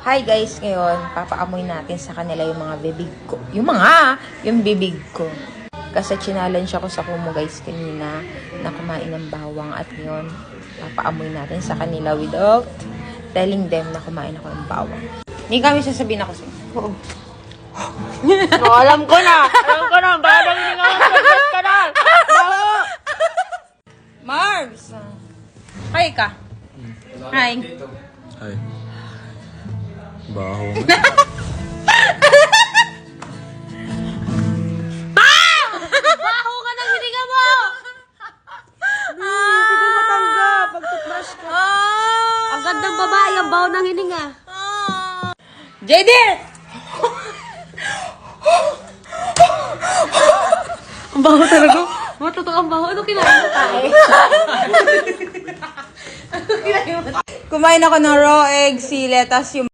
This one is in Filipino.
Hi guys, ngayon papaamoy natin sa kanila yung mga bibig ko. Yung bibig ko. Kasi challenge ako sa Kumu guys kanina na kumain ng bawang at ngayon papaamoy natin sa kanila without telling them na kumain ako ng bawang. Hindi kami sasabihin ako sa'yo. Oo. Oh, alam ko na! Parang hindi nga mag-suggest ka na! Marbs! Hi ka. Hi. Hi. Baho. Baho ka ng hininga mo! Hindi ko matanggap. Pag-toothbrush ka. Ang gandang babae, ang baho ng hininga. JD! Ang baho talaga. Matutok ang baho. Ano kinain mo tayo? Kumain ako ng raw egg, sile, tas yung